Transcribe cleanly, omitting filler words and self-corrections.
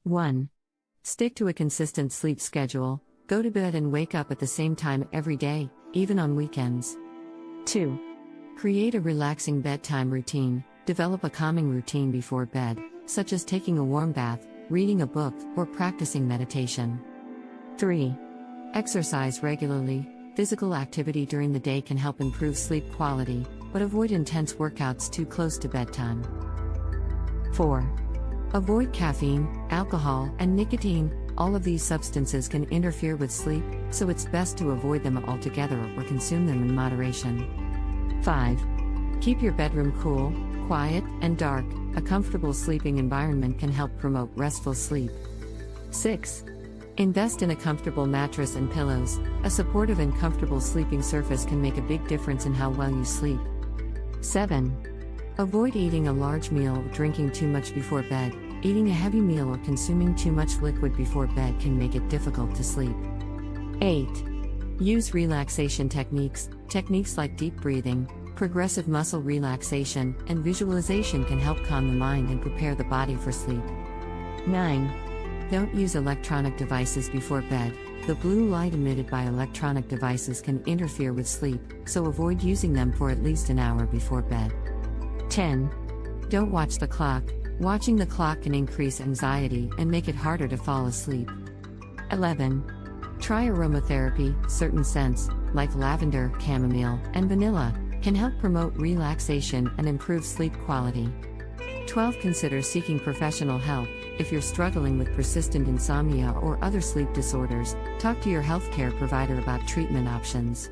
1. Stick to a consistent sleep schedule. Go to bed and wake up at the same time every day, even on weekends. 2. Create a relaxing bedtime routine. Develop a calming routine before bed, such as taking a warm bath, reading a book, or practicing meditation. 3. Exercise regularly. Physical activity during the day can help improve sleep quality, but avoid intense workouts too close to bedtime. 4. Avoid caffeine, alcohol, and nicotine. All of these substances can interfere with sleep, so it's best to avoid them altogether or consume them in moderation. 5. Keep your bedroom cool, quiet, and dark. A comfortable sleeping environment can help promote restful sleep. 6. Invest in a comfortable mattress and pillows. A supportive and comfortable sleeping surface can make a big difference in how well you sleep. 7. Avoid eating a large meal or drinking too much before bed. Eating a heavy meal or consuming too much liquid before bed can make it difficult to sleep. 8. Use relaxation techniques. Techniques like deep breathing, progressive muscle relaxation, and visualization can help calm the mind and prepare the body for sleep. 9. Don't use electronic devices before bed. The blue light emitted by electronic devices can interfere with sleep, so avoid using them for at least an hour before bed. 10. Don't watch the clock. Watching the clock can increase anxiety and make it harder to fall asleep. 11. Try aromatherapy. Certain scents, like lavender, chamomile, and vanilla, can help promote relaxation and improve sleep quality. 12. Consider seeking professional help. If you're struggling with persistent insomnia or other sleep disorders, talk to your healthcare provider about treatment options.